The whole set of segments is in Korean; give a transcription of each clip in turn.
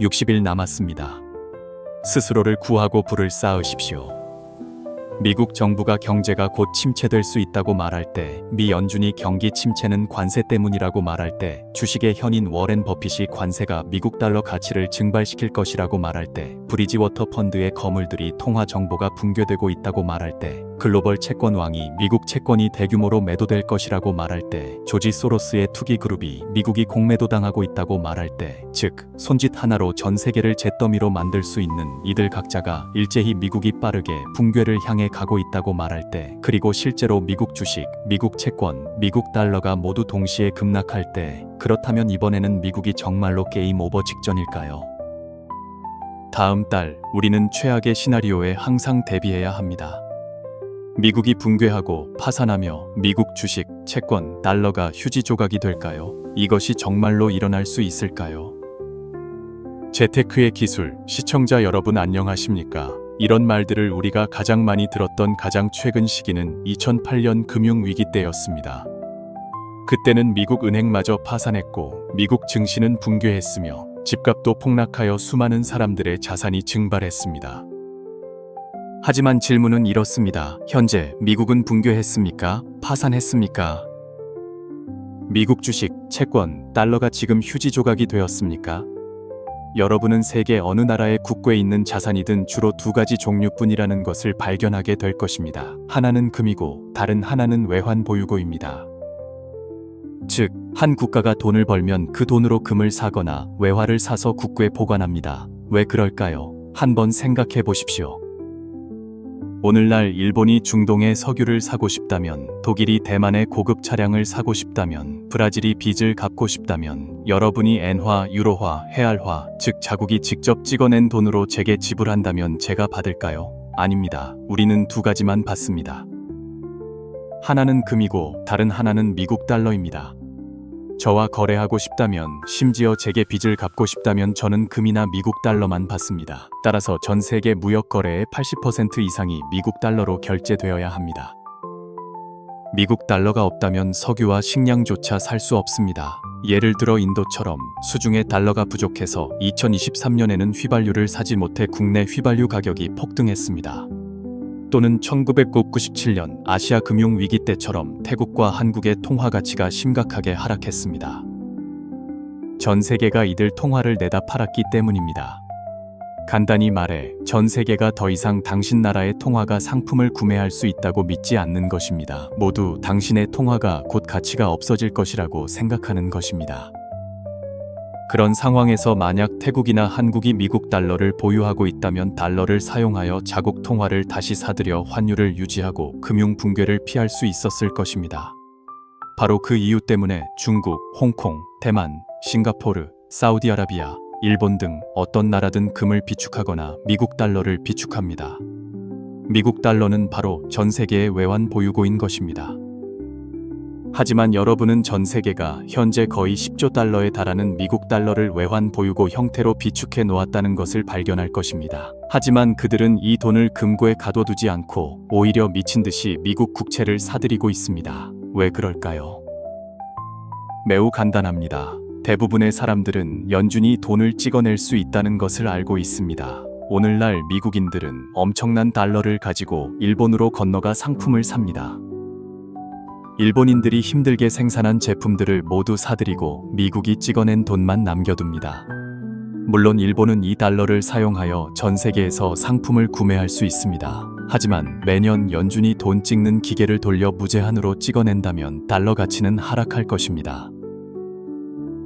60일 남았습니다. 스스로를 구하고 불을 쌓으십시오. 미국 정부가 경제가 곧 침체될 수 있다고 말할 때, 미 연준이 경기 침체는 관세 때문이라고 말할 때, 주식의 현인 워렌 버핏이 관세가 미국 달러 가치를 증발시킬 것이라고 말할 때, 브리지워터 펀드의 거물들이 통화 정보가 붕괴되고 있다고 말할 때, 글로벌 채권왕이 미국 채권이 대규모로 매도될 것이라고 말할 때, 조지 소로스의 투기 그룹이 미국이 공매도당하고 있다고 말할 때, 즉 손짓 하나로 전 세계를 잿더미로 만들 수 있는 이들 각자가 일제히 미국이 빠르게 붕괴를 향해 가고 있다고 말할 때, 그리고 실제로 미국 주식, 미국 채권, 미국 달러가 모두 동시에 급락할 때, 그렇다면 이번에는 미국이 정말로 게임 오버 직전일까요? 다음 달 우리는 최악의 시나리오에 항상 대비해야 합니다. 미국이 붕괴하고 파산하며 미국 주식, 채권, 달러가 휴지 조각이 될까요? 이것이 정말로 일어날 수 있을까요? 재테크의 기술, 시청자 여러분 안녕하십니까? 이런 말들을 우리가 가장 많이 들었던 가장 최근 시기는 2008년 금융위기 때였습니다. 그때는 미국 은행마저 파산했고 미국 증시는 붕괴했으며 집값도 폭락하여 수많은 사람들의 자산이 증발했습니다. 하지만 질문은 이렇습니다. 현재 미국은 붕괴했습니까? 파산했습니까? 미국 주식, 채권, 달러가 지금 휴지 조각이 되었습니까? 여러분은 세계 어느 나라의 국고에 있는 자산이든 주로 두 가지 종류뿐이라는 것을 발견하게 될 것입니다. 하나는 금이고 다른 하나는 외환 보유고입니다. 즉, 한 국가가 돈을 벌면 그 돈으로 금을 사거나 외화를 사서 국고에 보관합니다. 왜 그럴까요? 한번 생각해 보십시오. 오늘날 일본이 중동의 석유를 사고 싶다면, 독일이 대만의 고급 차량을 사고 싶다면, 브라질이 빚을 갚고 싶다면, 여러분이 엔화, 유로화, 헤알화, 즉 자국이 직접 찍어낸 돈으로 제게 지불한다면 제가 받을까요? 아닙니다. 우리는 두 가지만 받습니다. 하나는 금이고 다른 하나는 미국 달러입니다. 저와 거래하고 싶다면, 심지어 제게 빚을 갚고 싶다면 저는 금이나 미국 달러만 받습니다. 따라서 전 세계 무역 거래의 80% 이상이 미국 달러로 결제되어야 합니다. 미국 달러가 없다면 석유와 식량조차 살 수 없습니다. 예를 들어 인도처럼 수중에 달러가 부족해서 2023년에는 휘발유를 사지 못해 국내 휘발유 가격이 폭등했습니다. 또는 1997년 아시아 금융위기 때처럼 태국과 한국의 통화 가치가 심각하게 하락했습니다. 전 세계가 이들 통화를 내다 팔았기 때문입니다. 간단히 말해 전 세계가 더 이상 당신 나라의 통화가 상품을 구매할 수 있다고 믿지 않는 것입니다. 모두 당신의 통화가 곧 가치가 없어질 것이라고 생각하는 것입니다. 그런 상황에서 만약 태국이나 한국이 미국 달러를 보유하고 있다면 달러를 사용하여 자국 통화를 다시 사들여 환율을 유지하고 금융 붕괴를 피할 수 있었을 것입니다. 바로 그 이유 때문에 중국, 홍콩, 대만, 싱가포르, 사우디아라비아, 일본 등 어떤 나라든 금을 비축하거나 미국 달러를 비축합니다. 미국 달러는 바로 전 세계의 외환 보유고인 것입니다. 하지만 여러분은 전 세계가 현재 거의 10조 달러에 달하는 미국 달러를 외환 보유고 형태로 비축해 놓았다는 것을 발견할 것입니다. 하지만 그들은 이 돈을 금고에 가둬두지 않고 오히려 미친 듯이 미국 국채를 사들이고 있습니다. 왜 그럴까요? 매우 간단합니다. 대부분의 사람들은 연준이 돈을 찍어낼 수 있다는 것을 알고 있습니다. 오늘날 미국인들은 엄청난 달러를 가지고 일본으로 건너가 상품을 삽니다. 일본인들이 힘들게 생산한 제품들을 모두 사들이고 미국이 찍어낸 돈만 남겨둡니다. 물론 일본은 이 달러를 사용하여 전 세계에서 상품을 구매할 수 있습니다. 하지만 매년 연준이 돈 찍는 기계를 돌려 무제한으로 찍어낸다면 달러 가치는 하락할 것입니다.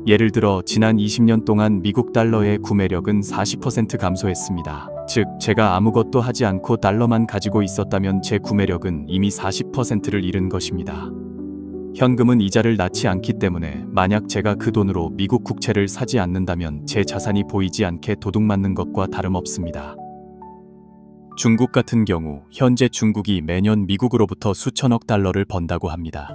예를 들어 지난 20년 동안 미국 달러의 구매력은 40% 감소했습니다. 즉, 제가 아무것도 하지 않고 달러만 가지고 있었다면 제 구매력은 이미 40%를 잃은 것입니다. 현금은 이자를 낳지 않기 때문에 만약 제가 그 돈으로 미국 국채를 사지 않는다면 제 자산이 보이지 않게 도둑맞는 것과 다름없습니다. 중국 같은 경우 현재 중국이 매년 미국으로부터 수천억 달러를 번다고 합니다.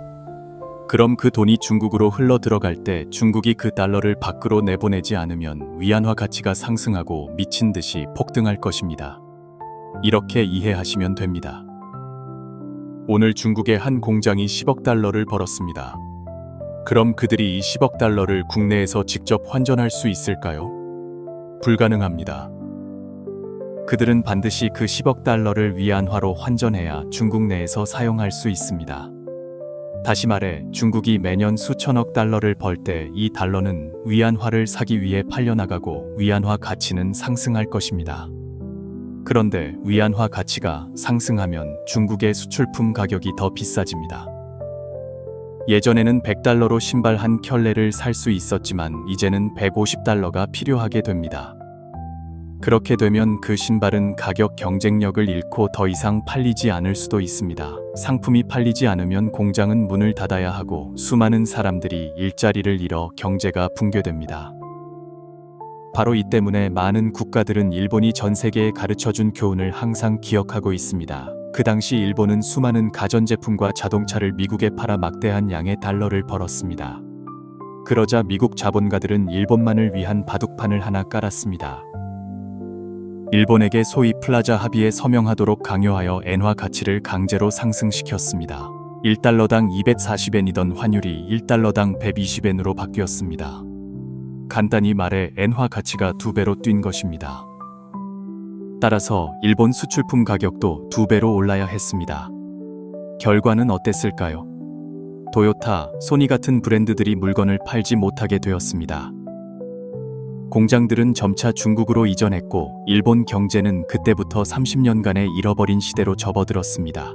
그럼 그 돈이 중국으로 흘러 들어갈 때 중국이 그 달러를 밖으로 내보내지 않으면 위안화 가치가 상승하고 미친 듯이 폭등할 것입니다. 이렇게 이해하시면 됩니다. 오늘 중국의 한 공장이 10억 달러를 벌었습니다. 그럼 그들이 이 10억 달러를 국내에서 직접 환전할 수 있을까요? 불가능합니다. 그들은 반드시 그 10억 달러를 위안화로 환전해야 중국 내에서 사용할 수 있습니다. 다시 말해 중국이 매년 수천억 달러를 벌 때 이 달러는 위안화를 사기 위해 팔려나가고 위안화 가치는 상승할 것입니다. 그런데 위안화 가치가 상승하면 중국의 수출품 가격이 더 비싸집니다. 예전에는 100달러로 신발 한 켤레를 살 수 있었지만 이제는 150달러가 필요하게 됩니다. 그렇게 되면 그 신발은 가격 경쟁력을 잃고 더 이상 팔리지 않을 수도 있습니다. 상품이 팔리지 않으면 공장은 문을 닫아야 하고 수많은 사람들이 일자리를 잃어 경제가 붕괴됩니다. 바로 이 때문에 많은 국가들은 일본이 전 세계에 가르쳐준 교훈을 항상 기억하고 있습니다. 그 당시 일본은 수많은 가전제품과 자동차를 미국에 팔아 막대한 양의 달러를 벌었습니다. 그러자 미국 자본가들은 일본만을 위한 바둑판을 하나 깔았습니다. 일본에게 소위 플라자 합의에 서명하도록 강요하여 엔화 가치를 강제로 상승시켰습니다. 1달러당 240엔이던 환율이 1달러당 120엔으로 바뀌었습니다. 간단히 말해 엔화 가치가 2배로 뛴 것입니다. 따라서 일본 수출품 가격도 2배로 올라야 했습니다. 결과는 어땠을까요? 도요타, 소니 같은 브랜드들이 물건을 팔지 못하게 되었습니다. 공장들은 점차 중국으로 이전했고 일본 경제는 그때부터 30년간의 잃어버린 시대로 접어들었습니다.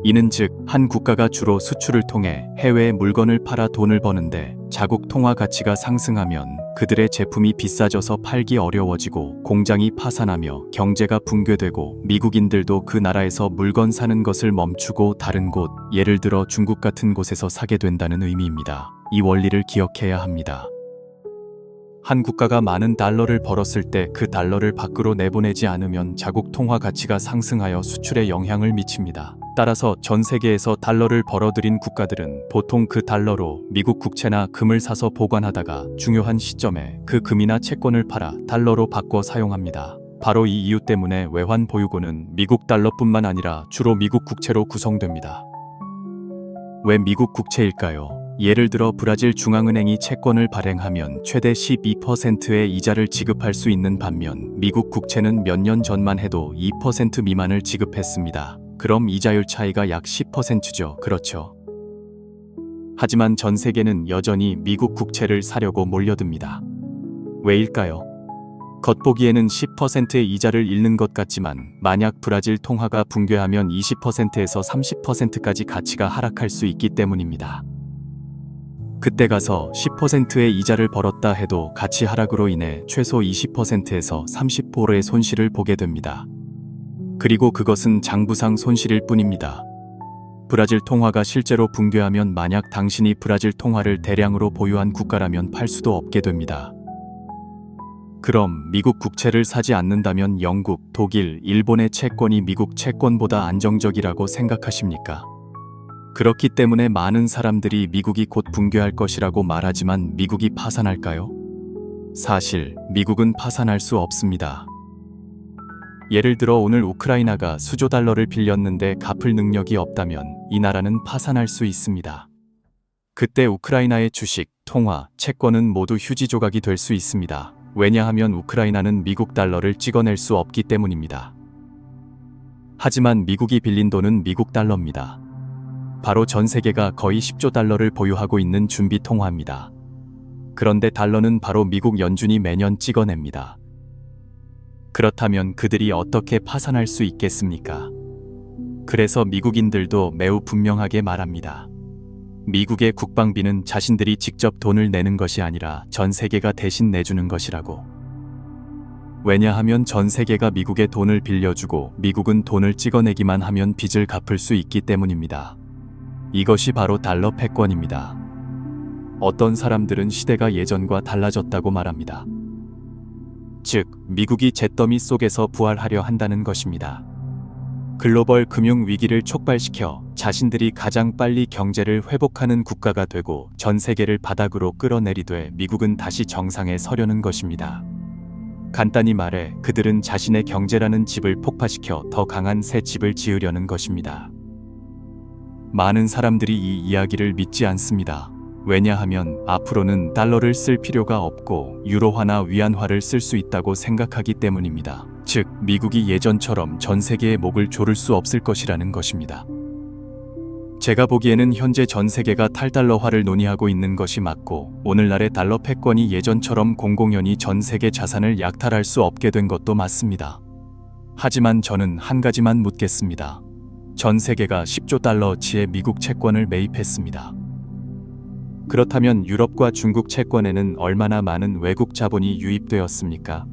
이는 즉 한 국가가 주로 수출을 통해 해외에 물건을 팔아 돈을 버는데 자국 통화 가치가 상승하면 그들의 제품이 비싸져서 팔기 어려워지고 공장이 파산하며 경제가 붕괴되고 미국인들도 그 나라에서 물건 사는 것을 멈추고 다른 곳, 예를 들어 중국 같은 곳에서 사게 된다는 의미입니다. 이 원리를 기억해야 합니다. 한 국가가 많은 달러를 벌었을 때 그 달러를 밖으로 내보내지 않으면 자국 통화 가치가 상승하여 수출에 영향을 미칩니다. 따라서 전 세계에서 달러를 벌어들인 국가들은 보통 그 달러로 미국 국채나 금을 사서 보관하다가 중요한 시점에 그 금이나 채권을 팔아 달러로 바꿔 사용합니다. 바로 이 이유 때문에 외환 보유고는 미국 달러뿐만 아니라 주로 미국 국채로 구성됩니다. 왜 미국 국채일까요? 예를 들어 브라질 중앙은행이 채권을 발행하면 최대 12%의 이자를 지급할 수 있는 반면 미국 국채는 몇 년 전만 해도 2% 미만을 지급했습니다. 그럼 이자율 차이가 약 10%죠. 그렇죠. 하지만 전 세계는 여전히 미국 국채를 사려고 몰려듭니다. 왜일까요? 겉보기에는 10%의 이자를 잃는 것 같지만 만약 브라질 통화가 붕괴하면 20%에서 30%까지 가치가 하락할 수 있기 때문입니다. 그때 가서 10%의 이자를 벌었다 해도 가치 하락으로 인해 최소 20%에서 30%의 손실을 보게 됩니다. 그리고 그것은 장부상 손실일 뿐입니다. 브라질 통화가 실제로 붕괴하면 만약 당신이 브라질 통화를 대량으로 보유한 국가라면 팔 수도 없게 됩니다. 그럼 미국 국채를 사지 않는다면 영국, 독일, 일본의 채권이 미국 채권보다 안정적이라고 생각하십니까? 그렇기 때문에 많은 사람들이 미국이 곧 붕괴할 것이라고 말하지만 미국이 파산할까요? 사실 미국은 파산할 수 없습니다. 예를 들어 오늘 우크라이나가 수조 달러를 빌렸는데 갚을 능력이 없다면 이 나라는 파산할 수 있습니다. 그때 우크라이나의 주식, 통화, 채권은 모두 휴지 조각이 될 수 있습니다. 왜냐하면 우크라이나는 미국 달러를 찍어낼 수 없기 때문입니다. 하지만 미국이 빌린 돈은 미국 달러입니다. 바로 전 세계가 거의 10조 달러를 보유하고 있는 준비 통화입니다. 그런데 달러는 바로 미국 연준이 매년 찍어냅니다. 그렇다면 그들이 어떻게 파산할 수 있겠습니까? 그래서 미국인들도 매우 분명하게 말합니다. 미국의 국방비는 자신들이 직접 돈을 내는 것이 아니라 전 세계가 대신 내주는 것이라고. 왜냐하면 전 세계가 미국에 돈을 빌려주고 미국은 돈을 찍어내기만 하면 빚을 갚을 수 있기 때문입니다. 이것이 바로 달러 패권입니다. 어떤 사람들은 시대가 예전과 달라졌다고 말합니다. 즉, 미국이 잿더미 속에서 부활하려 한다는 것입니다. 글로벌 금융 위기를 촉발시켜 자신들이 가장 빨리 경제를 회복하는 국가가 되고 전 세계를 바닥으로 끌어내리되 미국은 다시 정상에 서려는 것입니다. 간단히 말해 그들은 자신의 경제라는 집을 폭파시켜 더 강한 새 집을 지으려는 것입니다. 많은 사람들이 이 이야기를 믿지 않습니다. 왜냐하면 앞으로는 달러를 쓸 필요가 없고 유로화나 위안화를 쓸 수 있다고 생각하기 때문입니다. 즉, 미국이 예전처럼 전 세계의 목을 조를 수 없을 것이라는 것입니다. 제가 보기에는 현재 전 세계가 탈달러화를 논의하고 있는 것이 맞고, 오늘날의 달러 패권이 예전처럼 공공연히 전 세계 자산을 약탈할 수 없게 된 것도 맞습니다. 하지만 저는 한 가지만 묻겠습니다. 전 세계가 10조 달러어치의 미국 채권을 매입했습니다. 그렇다면 유럽과 중국 채권에는 얼마나 많은 외국 자본이 유입되었습니까?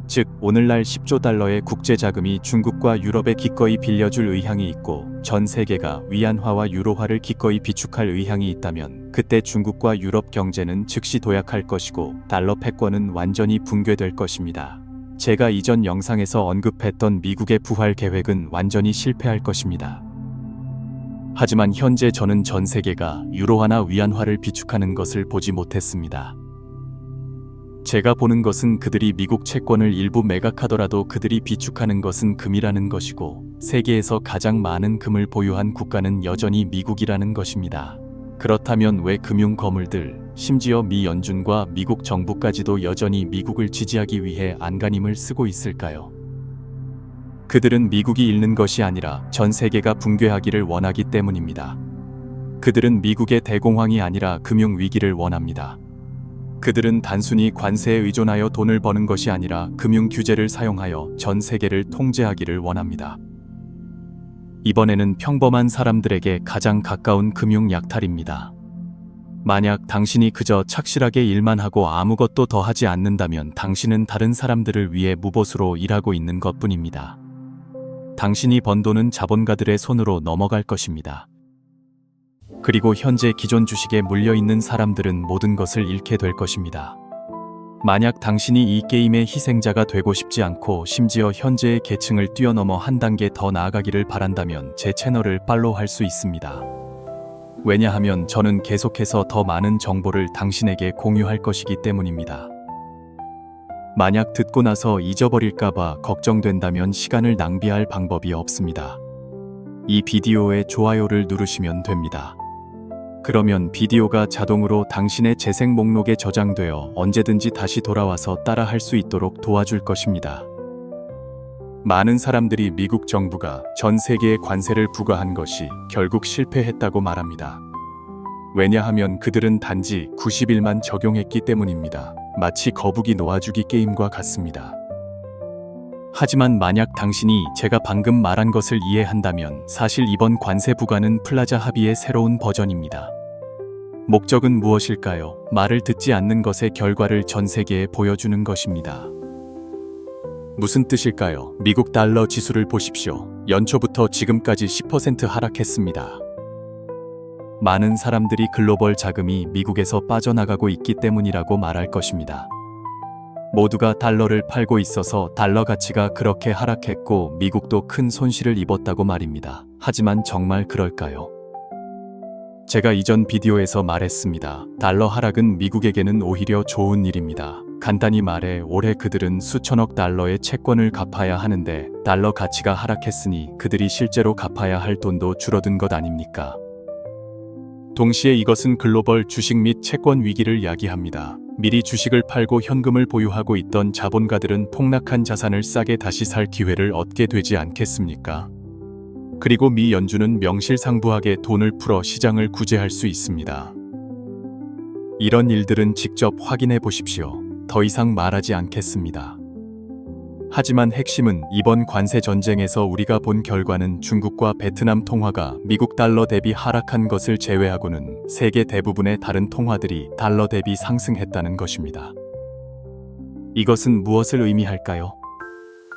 즉, 오늘날 10조 달러의 국제 자금이 중국과 유럽에 기꺼이 빌려줄 의향이 있고 전 세계가 위안화와 유로화를 기꺼이 비축할 의향이 있다면 그때 중국과 유럽 경제는 즉시 도약할 것이고 달러 패권은 완전히 붕괴될 것입니다. 제가 이전 영상에서 언급했던 미국의 부활 계획은 완전히 실패할 것입니다. 하지만 현재 저는 전 세계가 유로화나 위안화를 비축하는 것을 보지 못했습니다. 제가 보는 것은 그들이 미국 채권을 일부 매각하더라도 그들이 비축하는 것은 금이라는 것이고, 세계에서 가장 많은 금을 보유한 국가는 여전히 미국이라는 것입니다. 그렇다면 왜 금융 거물들, 심지어 미 연준과 미국 정부까지도 여전히 미국을 지지하기 위해 안간힘을 쓰고 있을까요? 그들은 미국이 잃는 것이 아니라 전 세계가 붕괴하기를 원하기 때문입니다. 그들은 미국의 대공황이 아니라 금융 위기를 원합니다. 그들은 단순히 관세에 의존하여 돈을 버는 것이 아니라 금융 규제를 사용하여 전 세계를 통제하기를 원합니다. 이번에는 평범한 사람들에게 가장 가까운 금융 약탈입니다. 만약 당신이 그저 착실하게 일만 하고 아무것도 더 하지 않는다면 당신은 다른 사람들을 위해 무보수로 일하고 있는 것뿐입니다. 당신이 번 돈은 자본가들의 손으로 넘어갈 것입니다. 그리고 현재 기존 주식에 물려있는 사람들은 모든 것을 잃게 될 것입니다. 만약 당신이 이 게임의 희생자가 되고 싶지 않고 심지어 현재의 계층을 뛰어넘어 한 단계 더 나아가기를 바란다면 제 채널을 팔로우할 수 있습니다. 왜냐하면 저는 계속해서 더 많은 정보를 당신에게 공유할 것이기 때문입니다. 만약 듣고 나서 잊어버릴까봐 걱정된다면 시간을 낭비할 방법이 없습니다. 이 비디오에 좋아요를 누르시면 됩니다. 그러면 비디오가 자동으로 당신의 재생 목록에 저장되어 언제든지 다시 돌아와서 따라할 수 있도록 도와줄 것입니다. 많은 사람들이 미국 정부가 전 세계에 관세를 부과한 것이 결국 실패했다고 말합니다. 왜냐하면 그들은 단지 90일만 적용했기 때문입니다. 마치 거북이 놓아주기 게임과 같습니다. 하지만 만약 당신이 제가 방금 말한 것을 이해한다면 사실 이번 관세 부과는 플라자 합의의 새로운 버전입니다. 목적은 무엇일까요? 말을 듣지 않는 것의 결과를 전 세계에 보여주는 것입니다. 무슨 뜻일까요? 미국 달러 지수를 보십시오. 연초부터 지금까지 10% 하락했습니다. 많은 사람들이 글로벌 자금이 미국에서 빠져나가고 있기 때문이라고 말할 것입니다. 모두가 달러를 팔고 있어서 달러 가치가 그렇게 하락했고 미국도 큰 손실을 입었다고 말입니다. 하지만 정말 그럴까요? 제가 이전 비디오에서 말했습니다. 달러 하락은 미국에게는 오히려 좋은 일입니다. 간단히 말해 올해 그들은 수천억 달러의 채권을 갚아야 하는데 달러 가치가 하락했으니 그들이 실제로 갚아야 할 돈도 줄어든 것 아닙니까? 동시에 이것은 글로벌 주식 및 채권 위기를 야기합니다. 미리 주식을 팔고 현금을 보유하고 있던 자본가들은 폭락한 자산을 싸게 다시 살 기회를 얻게 되지 않겠습니까? 그리고 미 연준은 명실상부하게 돈을 풀어 시장을 구제할 수 있습니다. 이런 일들은 직접 확인해 보십시오. 더 이상 말하지 않겠습니다. 하지만 핵심은 이번 관세 전쟁에서 우리가 본 결과는 중국과 베트남 통화가 미국 달러 대비 하락한 것을 제외하고는 세계 대부분의 다른 통화들이 달러 대비 상승했다는 것입니다. 이것은 무엇을 의미할까요?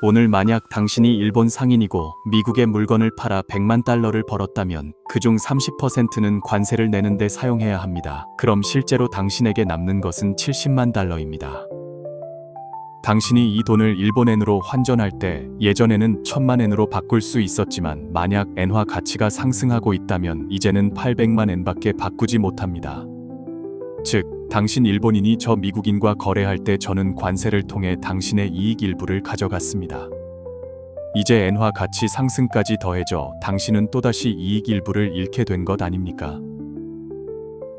오늘 만약 당신이 일본 상인이고 미국의 물건을 팔아 100만 달러를 벌었다면 그중 30%는 관세를 내는데 사용해야 합니다. 그럼 실제로 당신에게 남는 것은 70만 달러입니다. 당신이 이 돈을 일본엔으로 환전할 때 예전에는 1000만 엔으로 바꿀 수 있었지만 만약 엔화 가치가 상승하고 있다면 이제는 800만 엔밖에 바꾸지 못합니다. 즉, 당신 일본인이 저 미국인과 거래할 때 저는 관세를 통해 당신의 이익 일부를 가져갔습니다. 이제 엔화 가치 상승까지 더해져 당신은 또다시 이익 일부를 잃게 된 것 아닙니까?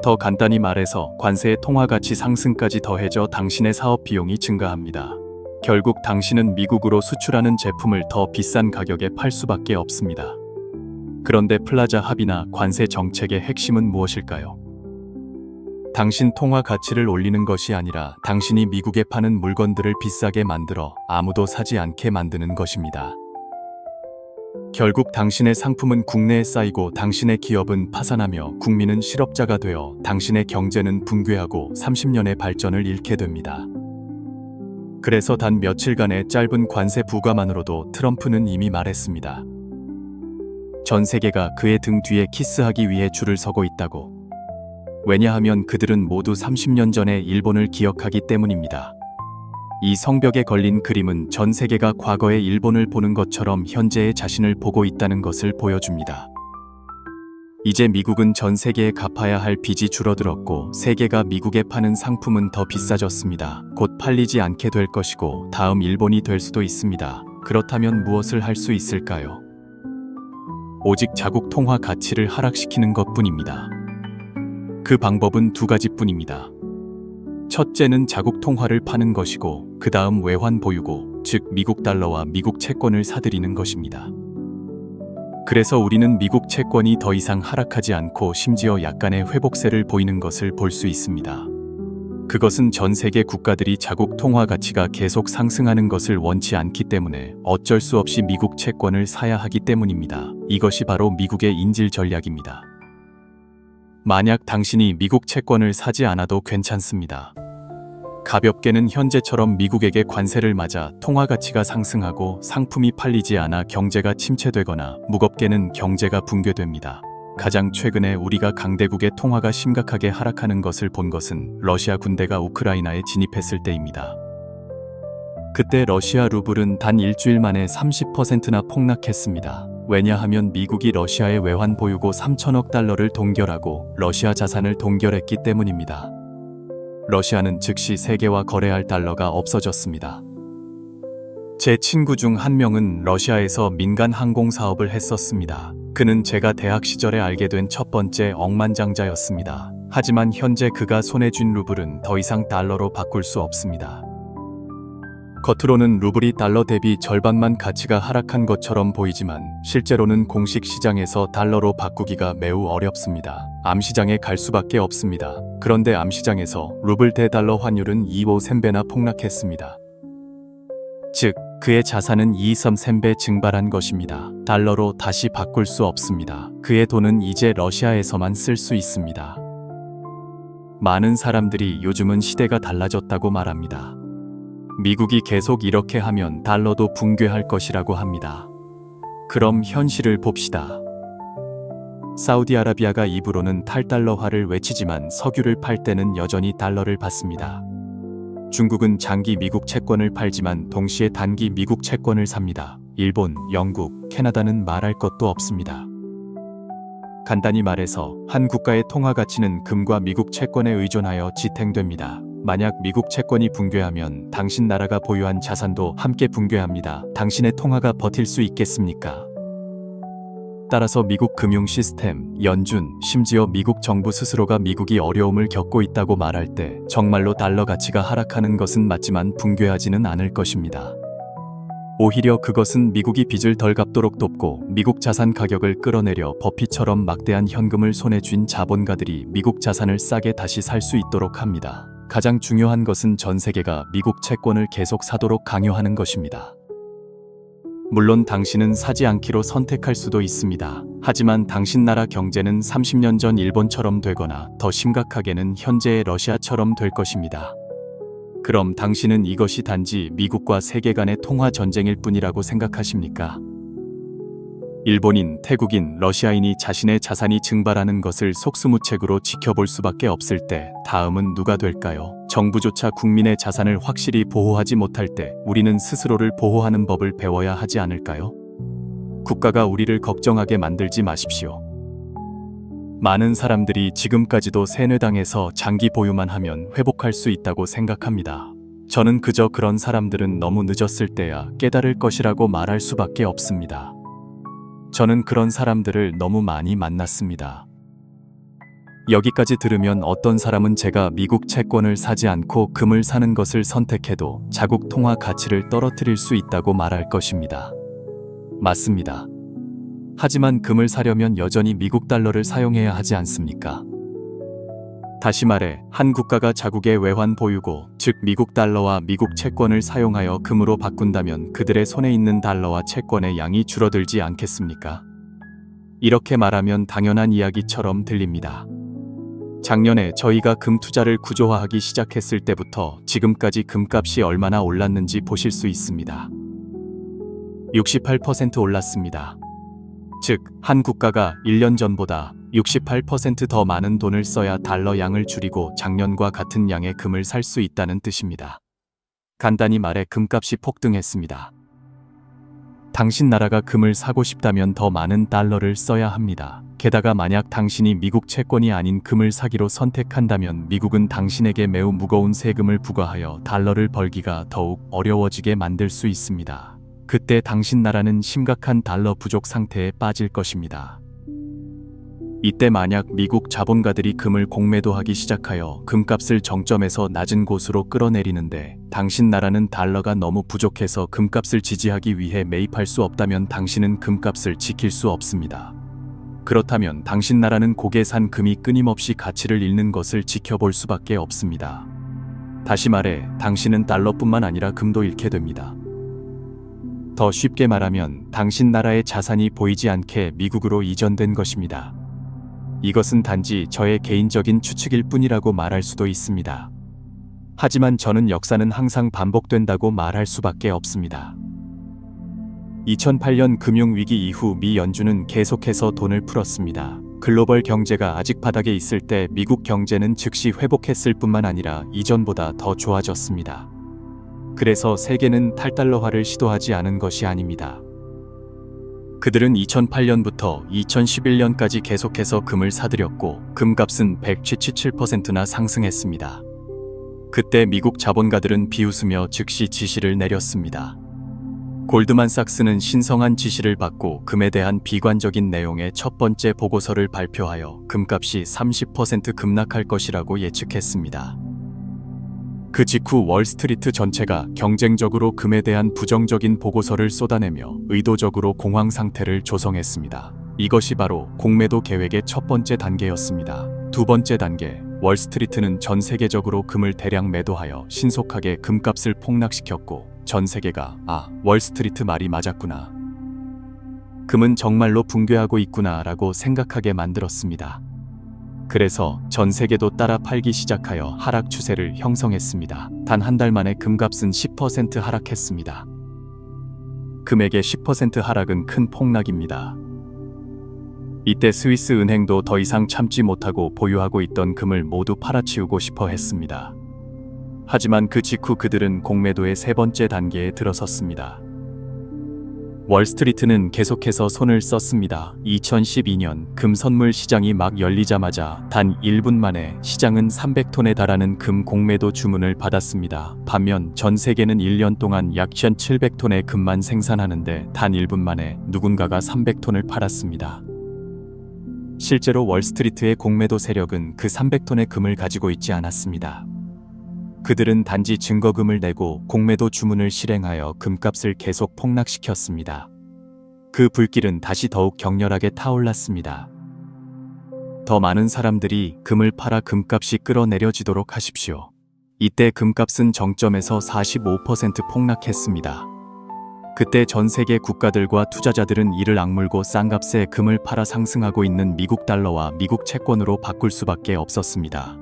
더 간단히 말해서 관세의 통화 가치 상승까지 더해져 당신의 사업 비용이 증가합니다. 결국 당신은 미국으로 수출하는 제품을 더 비싼 가격에 팔 수밖에 없습니다. 그런데 플라자 합의나 관세 정책의 핵심은 무엇일까요? 당신 통화 가치를 올리는 것이 아니라 당신이 미국에 파는 물건들을 비싸게 만들어 아무도 사지 않게 만드는 것입니다. 결국 당신의 상품은 국내에 쌓이고 당신의 기업은 파산하며 국민은 실업자가 되어 당신의 경제는 붕괴하고 30년의 발전을 잃게 됩니다. 그래서 단 며칠간의 짧은 관세 부과만으로도 트럼프는 이미 말했습니다. 전 세계가 그의 등 뒤에 키스하기 위해 줄을 서고 있다고. 왜냐하면 그들은 모두 30년 전의 일본을 기억하기 때문입니다. 이 성벽에 걸린 그림은 전 세계가 과거의 일본을 보는 것처럼 현재의 자신을 보고 있다는 것을 보여줍니다. 이제 미국은 전 세계에 갚아야 할 빚이 줄어들었고 세계가 미국에 파는 상품은 더 비싸졌습니다. 곧 팔리지 않게 될 것이고 다음 일본이 될 수도 있습니다. 그렇다면 무엇을 할 수 있을까요? 오직 자국 통화 가치를 하락시키는 것뿐입니다. 그 방법은 두 가지뿐입니다. 첫째는 자국 통화를 파는 것이고 그 다음 외환 보유고, 즉 미국 달러와 미국 채권을 사들이는 것입니다. 그래서 우리는 미국 채권이 더 이상 하락하지 않고 심지어 약간의 회복세를 보이는 것을 볼 수 있습니다. 그것은 전 세계 국가들이 자국 통화 가치가 계속 상승하는 것을 원치 않기 때문에 어쩔 수 없이 미국 채권을 사야 하기 때문입니다. 이것이 바로 미국의 인질 전략입니다. 만약 당신이 미국 채권을 사지 않아도 괜찮습니다. 가볍게는 현재처럼 미국에게 관세를 맞아 통화 가치가 상승하고 상품이 팔리지 않아 경제가 침체되거나 무겁게는 경제가 붕괴됩니다. 가장 최근에 우리가 강대국의 통화가 심각하게 하락하는 것을 본 것은 러시아 군대가 우크라이나에 진입했을 때입니다. 그때 러시아 루블은 단 일주일 만에 30%나 폭락했습니다. 왜냐하면 미국이 러시아의 외환 보유고 3천억 달러를 동결하고 러시아 자산을 동결했기 때문입니다. 러시아는 즉시 세계와 거래할 달러가 없어졌습니다. 제 친구 중 한 명은 러시아에서 민간 항공 사업을 했었습니다. 그는 제가 대학 시절에 알게 된 첫 번째 억만장자였습니다. 하지만 현재 그가 손에 쥔 루블은 더 이상 달러로 바꿀 수 없습니다. 겉으로는 루블이 달러 대비 절반만 가치가 하락한 것처럼 보이지만 실제로는 공식 시장에서 달러로 바꾸기가 매우 어렵습니다. 암시장에 갈 수밖에 없습니다. 그런데 암시장에서 루블 대 달러 환율은 2.5~3배나 폭락했습니다. 즉, 그의 자산은 2.3배 증발한 것입니다. 달러로 다시 바꿀 수 없습니다. 그의 돈은 이제 러시아에서만 쓸 수 있습니다. 많은 사람들이 요즘은 시대가 달라졌다고 말합니다. 미국이 계속 이렇게 하면 달러도 붕괴할 것이라고 합니다. 그럼 현실을 봅시다. 사우디아라비아가 입으로는 탈달러화를 외치지만 석유를 팔 때는 여전히 달러를 받습니다. 중국은 장기 미국 채권을 팔지만 동시에 단기 미국 채권을 삽니다. 일본, 영국, 캐나다는 말할 것도 없습니다. 간단히 말해서 한 국가의 통화 가치는 금과 미국 채권에 의존하여 지탱됩니다. 만약 미국 채권이 붕괴하면 당신 나라가 보유한 자산도 함께 붕괴합니다. 당신의 통화가 버틸 수 있겠습니까? 따라서 미국 금융 시스템, 연준, 심지어 미국 정부 스스로가 미국이 어려움을 겪고 있다고 말할 때 정말로 달러 가치가 하락하는 것은 맞지만 붕괴하지는 않을 것입니다. 오히려 그것은 미국이 빚을 덜 갚도록 돕고 미국 자산 가격을 끌어내려 버핏처럼 막대한 현금을 손에 쥔 자본가들이 미국 자산을 싸게 다시 살 수 있도록 합니다. 가장 중요한 것은 전 세계가 미국 채권을 계속 사도록 강요하는 것입니다. 물론 당신은 사지 않기로 선택할 수도 있습니다. 하지만 당신 나라 경제는 30년 전 일본처럼 되거나 더 심각하게는 현재의 러시아처럼 될 것입니다. 그럼 당신은 이것이 단지 미국과 세계 간의 통화 전쟁일 뿐이라고 생각하십니까? 일본인, 태국인, 러시아인이 자신의 자산이 증발하는 것을 속수무책으로 지켜볼 수밖에 없을 때 다음은 누가 될까요? 정부조차 국민의 자산을 확실히 보호하지 못할 때 우리는 스스로를 보호하는 법을 배워야 하지 않을까요? 국가가 우리를 걱정하게 만들지 마십시오. 많은 사람들이 지금까지도 세뇌당해서 장기 보유만 하면 회복할 수 있다고 생각합니다. 저는 그저 그런 사람들은 너무 늦었을 때야 깨달을 것이라고 말할 수밖에 없습니다. 저는 그런 사람들을 너무 많이 만났습니다. 여기까지 들으면 어떤 사람은 제가 미국 채권을 사지 않고 금을 사는 것을 선택해도 자국 통화 가치를 떨어뜨릴 수 있다고 말할 것입니다. 맞습니다. 하지만 금을 사려면 여전히 미국 달러를 사용해야 하지 않습니까? 다시 말해 한 국가가 자국의 외환 보유고, 즉 미국 달러와 미국 채권을 사용하여 금으로 바꾼다면 그들의 손에 있는 달러와 채권의 양이 줄어들지 않겠습니까? 이렇게 말하면 당연한 이야기처럼 들립니다. 작년에 저희가 금 투자를 구조화하기 시작했을 때부터 지금까지 금값이 얼마나 올랐는지 보실 수 있습니다. 68% 올랐습니다. 즉, 한 국가가 1년 전보다 68% 더 많은 돈을 써야 달러 양을 줄이고 작년과 같은 양의 금을 살 수 있다는 뜻입니다. 간단히 말해 금값이 폭등했습니다. 당신 나라가 금을 사고 싶다면 더 많은 달러를 써야 합니다. 게다가 만약 당신이 미국 채권이 아닌 금을 사기로 선택한다면 미국은 당신에게 매우 무거운 세금을 부과하여 달러를 벌기가 더욱 어려워지게 만들 수 있습니다. 그때 당신 나라는 심각한 달러 부족 상태에 빠질 것입니다. 이때 만약 미국 자본가들이 금을 공매도하기 시작하여 금값을 정점에서 낮은 곳으로 끌어내리는데 당신 나라는 달러가 너무 부족해서 금값을 지지하기 위해 매입할 수 없다면 당신은 금값을 지킬 수 없습니다. 그렇다면 당신 나라는 고개 산 금이 끊임없이 가치를 잃는 것을 지켜볼 수밖에 없습니다. 다시 말해 당신은 달러뿐만 아니라 금도 잃게 됩니다. 더 쉽게 말하면 당신 나라의 자산이 보이지 않게 미국으로 이전된 것입니다. 이것은 단지 저의 개인적인 추측일 뿐이라고 말할 수도 있습니다. 하지만 저는 역사는 항상 반복된다고 말할 수밖에 없습니다. 2008년 금융위기 이후 미 연준은 계속해서 돈을 풀었습니다. 글로벌 경제가 아직 바닥에 있을 때 미국 경제는 즉시 회복했을 뿐만 아니라 이전보다 더 좋아졌습니다. 그래서 세계는 탈달러화를 시도하지 않은 것이 아닙니다. 그들은 2008년부터 2011년까지 계속해서 금을 사들였고 금값은 177%나 상승했습니다. 그때 미국 자본가들은 비웃으며 즉시 지시를 내렸습니다. 골드만삭스는 신성한 지시를 받고 금에 대한 비관적인 내용의 첫 번째 보고서를 발표하여 금값이 30% 급락할 것이라고 예측했습니다. 그 직후 월스트리트 전체가 경쟁적으로 금에 대한 부정적인 보고서를 쏟아내며 의도적으로 공황 상태를 조성했습니다. 이것이 바로 공매도 계획의 첫 번째 단계였습니다. 두 번째 단계, 월스트리트는 전 세계적으로 금을 대량 매도하여 신속하게 금값을 폭락시켰고 전 세계가 월스트리트 말이 맞았구나. 금은 정말로 붕괴하고 있구나 라고 생각하게 만들었습니다. 그래서 전 세계도 따라 팔기 시작하여 하락 추세를 형성했습니다. 단 한 달 만에 금값은 10% 하락했습니다. 금액의 10% 하락은 큰 폭락입니다. 이때 스위스 은행도 더 이상 참지 못하고 보유하고 있던 금을 모두 팔아치우고 싶어 했습니다. 하지만 그 직후 그들은 공매도의 세 번째 단계에 들어섰습니다. 월스트리트는 계속해서 손을 썼습니다. 2012년 금 선물 시장이 막 열리자마자 단 1분 만에 시장은 300톤에 달하는 금 공매도 주문을 받았습니다. 반면 전 세계는 1년 동안 약 1,700톤의 금만 생산하는데 단 1분 만에 누군가가 300톤을 팔았습니다. 실제로 월스트리트의 공매도 세력은 그 300톤의 금을 가지고 있지 않았습니다. 그들은 단지 증거금을 내고 공매도 주문을 실행하여 금값을 계속 폭락시켰습니다. 그 불길은 다시 더욱 격렬하게 타올랐습니다. 더 많은 사람들이 금을 팔아 금값이 끌어내려지도록 하십시오. 이때 금값은 정점에서 45% 폭락했습니다. 그때 전 세계 국가들과 투자자들은 이를 악물고 싼값에 금을 팔아 상승하고 있는 미국 달러와 미국 채권으로 바꿀 수밖에 없었습니다.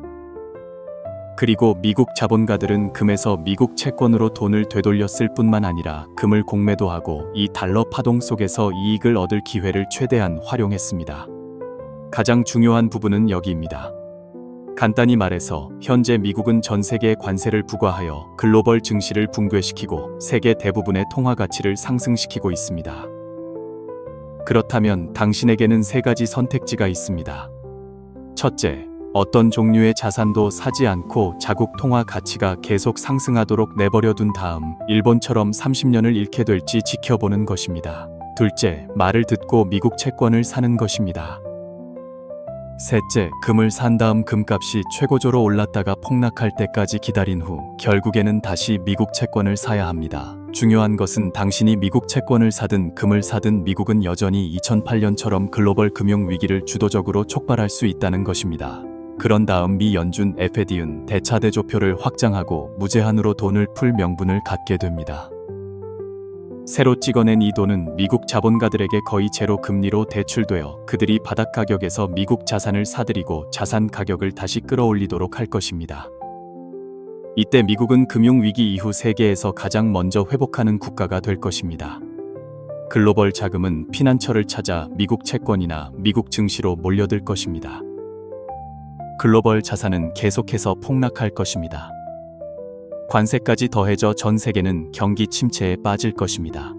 그리고 미국 자본가들은 금에서 미국 채권으로 돈을 되돌렸을 뿐만 아니라 금을 공매도하고 이 달러 파동 속에서 이익을 얻을 기회를 최대한 활용했습니다. 가장 중요한 부분은 여기입니다. 간단히 말해서 현재 미국은 전 세계에 관세를 부과하여 글로벌 증시를 붕괴시키고 세계 대부분의 통화 가치를 상승시키고 있습니다. 그렇다면 당신에게는 세 가지 선택지가 있습니다. 첫째, 어떤 종류의 자산도 사지 않고 자국 통화 가치가 계속 상승하도록 내버려둔 다음 일본처럼 30년을 잃게 될지 지켜보는 것입니다. 둘째, 말을 듣고 미국 채권을 사는 것입니다. 셋째, 금을 산 다음 금값이 최고조로 올랐다가 폭락할 때까지 기다린 후 결국에는 다시 미국 채권을 사야 합니다. 중요한 것은 당신이 미국 채권을 사든 금을 사든 미국은 여전히 2008년처럼 글로벌 금융 위기를 주도적으로 촉발할 수 있다는 것입니다. 그런 다음 미 연준 FED은 대차대조표를 확장하고 무제한으로 돈을 풀 명분을 갖게 됩니다. 새로 찍어낸 이 돈은 미국 자본가들에게 거의 제로 금리로 대출되어 그들이 바닥 가격에서 미국 자산을 사들이고 자산 가격을 다시 끌어올리도록 할 것입니다. 이때 미국은 금융위기 이후 세계에서 가장 먼저 회복하는 국가가 될 것입니다. 글로벌 자금은 피난처를 찾아 미국 채권이나 미국 증시로 몰려들 것입니다. 글로벌 자산은 계속해서 폭락할 것입니다. 관세까지 더해져 전 세계는 경기 침체에 빠질 것입니다.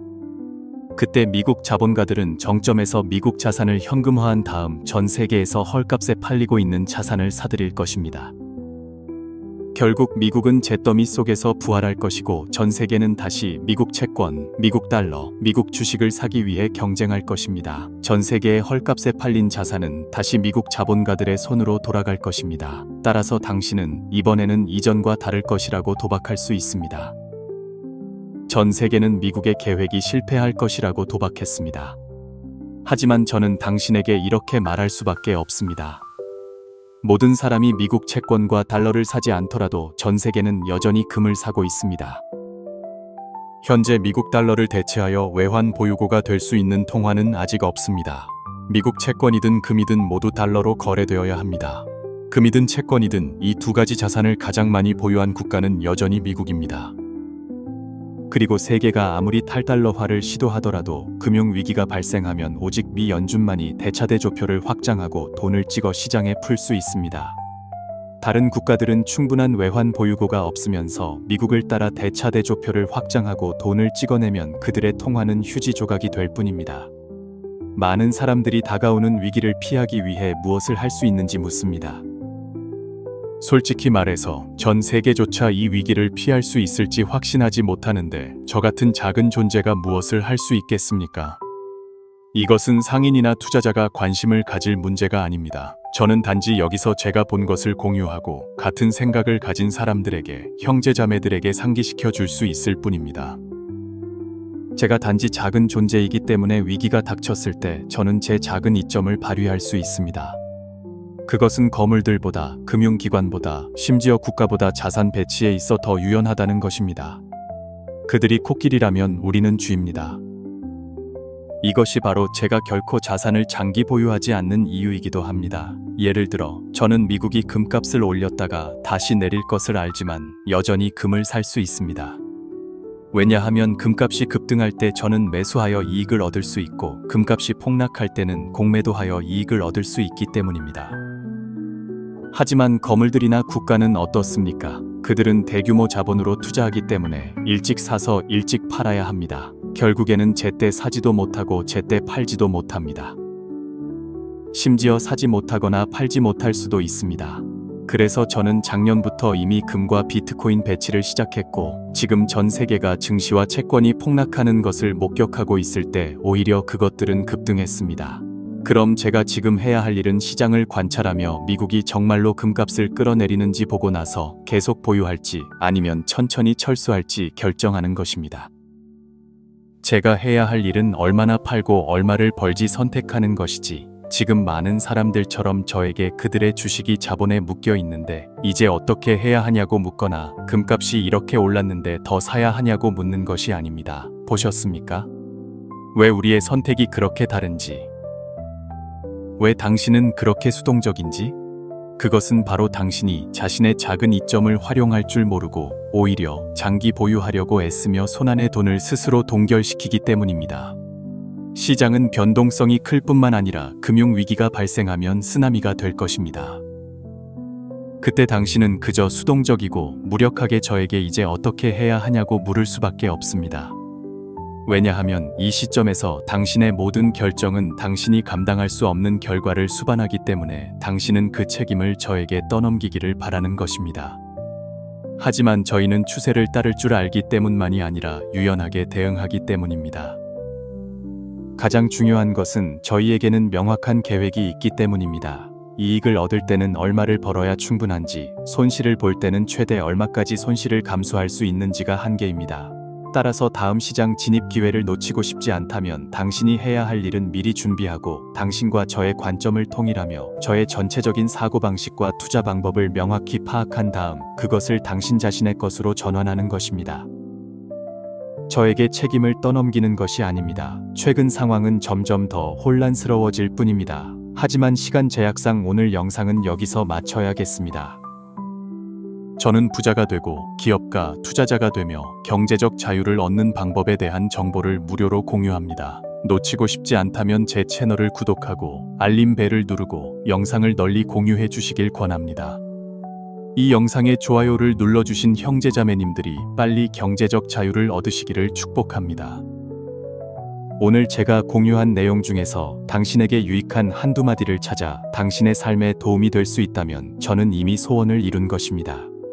그때 미국 자본가들은 정점에서 미국 자산을 현금화한 다음 전 세계에서 헐값에 팔리고 있는 자산을 사들일 것입니다. 결국 미국은 잿더미 속에서 부활할 것이고 전 세계는 다시 미국 채권, 미국 달러, 미국 주식을 사기 위해 경쟁할 것입니다. 전 세계의 헐값에 팔린 자산은 다시 미국 자본가들의 손으로 돌아갈 것입니다. 따라서 당신은 이번에는 이전과 다를 것이라고 도박할 수 있습니다. 전 세계는 미국의 계획이 실패할 것이라고 도박했습니다. 하지만 저는 당신에게 이렇게 말할 수밖에 없습니다. 모든 사람이 미국 채권과 달러를 사지 않더라도 전 세계는 여전히 금을 사고 있습니다. 현재 미국 달러를 대체하여 외환 보유고가 될 수 있는 통화는 아직 없습니다. 미국 채권이든 금이든 모두 달러로 거래되어야 합니다. 금이든 채권이든 이 두 가지 자산을 가장 많이 보유한 국가는 여전히 미국입니다. 그리고 세계가 아무리 탈달러화를 시도하더라도 금융위기가 발생하면 오직 미 연준만이 대차대조표를 확장하고 돈을 찍어 시장에 풀 수 있습니다. 다른 국가들은 충분한 외환 보유고가 없으면서 미국을 따라 대차대조표를 확장하고 돈을 찍어내면 그들의 통화는 휴지 조각이 될 뿐입니다. 많은 사람들이 다가오는 위기를 피하기 위해 무엇을 할 수 있는지 묻습니다. 솔직히 말해서 전 세계조차 이 위기를 피할 수 있을지 확신하지 못하는데 저 같은 작은 존재가 무엇을 할 수 있겠습니까? 이것은 상인이나 투자자가 관심을 가질 문제가 아닙니다. 저는 단지 여기서 제가 본 것을 공유하고 같은 생각을 가진 사람들에게, 형제자매들에게 상기시켜 줄 수 있을 뿐입니다. 제가 단지 작은 존재이기 때문에 위기가 닥쳤을 때 저는 제 작은 이점을 발휘할 수 있습니다. 그것은 거물들보다, 금융기관보다, 심지어 국가보다 자산 배치에 있어 더 유연하다는 것입니다. 그들이 코끼리라면 우리는 쥐입니다. 이것이 바로 제가 결코 자산을 장기 보유하지 않는 이유이기도 합니다. 예를 들어, 저는 미국이 금값을 올렸다가 다시 내릴 것을 알지만 여전히 금을 살 수 있습니다. 왜냐하면 금값이 급등할 때 저는 매수하여 이익을 얻을 수 있고 금값이 폭락할 때는 공매도하여 이익을 얻을 수 있기 때문입니다. 하지만 거물들이나 국가는 어떻습니까? 그들은 대규모 자본으로 투자하기 때문에 일찍 사서 일찍 팔아야 합니다. 결국에는 제때 사지도 못하고 제때 팔지도 못합니다. 심지어 사지 못하거나 팔지 못할 수도 있습니다. 그래서 저는 작년부터 이미 금과 비트코인 배치를 시작했고 지금 전 세계가 증시와 채권이 폭락하는 것을 목격하고 있을 때 오히려 그것들은 급등했습니다. 그럼 제가 지금 해야 할 일은 시장을 관찰하며 미국이 정말로 금값을 끌어내리는지 보고 나서 계속 보유할지 아니면 천천히 철수할지 결정하는 것입니다. 제가 해야 할 일은 얼마나 팔고 얼마를 벌지 선택하는 것이지 지금 많은 사람들처럼 저에게 그들의 주식이 자본에 묶여 있는데 이제 어떻게 해야 하냐고 묻거나 금값이 이렇게 올랐는데 더 사야 하냐고 묻는 것이 아닙니다. 보셨습니까? 왜 우리의 선택이 그렇게 다른지. 왜 당신은 그렇게 수동적인지? 그것은 바로 당신이 자신의 작은 이점을 활용할 줄 모르고 오히려 장기 보유하려고 애쓰며 손안의 돈을 스스로 동결시키기 때문입니다. 시장은 변동성이 클 뿐만 아니라 금융위기가 발생하면 쓰나미가 될 것입니다. 그때 당신은 그저 수동적이고 무력하게 저에게 이제 어떻게 해야 하냐고 물을 수밖에 없습니다. 왜냐하면 이 시점에서 당신의 모든 결정은 당신이 감당할 수 없는 결과를 수반하기 때문에 당신은 그 책임을 저에게 떠넘기기를 바라는 것입니다. 하지만 저희는 추세를 따를 줄 알기 때문만이 아니라 유연하게 대응하기 때문입니다. 가장 중요한 것은 저희에게는 명확한 계획이 있기 때문입니다. 이익을 얻을 때는 얼마를 벌어야 충분한지, 손실을 볼 때는 최대 얼마까지 손실을 감수할 수 있는지가 한계입니다. 따라서 다음 시장 진입 기회를 놓치고 싶지 않다면 당신이 해야 할 일은 미리 준비하고 당신과 저의 관점을 통일하며 저의 전체적인 사고방식과 투자 방법을 명확히 파악한 다음 그것을 당신 자신의 것으로 전환하는 것입니다. 저에게 책임을 떠넘기는 것이 아닙니다. 최근 상황은 점점 더 혼란스러워질 뿐입니다. 하지만 시간 제약상 오늘 영상은 여기서 마쳐야겠습니다. 저는 부자가 되고 기업가, 투자자가 되며 경제적 자유를 얻는 방법에 대한 정보를 무료로 공유합니다. 놓치고 싶지 않다면 제 채널을 구독하고 알림 벨을 누르고 영상을 널리 공유해 주시길 권합니다. 이 영상에 좋아요를 눌러주신 형제자매님들이 빨리 경제적 자유를 얻으시기를 축복합니다. 오늘 제가 공유한 내용 중에서 당신에게 유익한 한두 마디를 찾아 당신의 삶에 도움이 될 수 있다면 저는 이미 소원을 이룬 것입니다.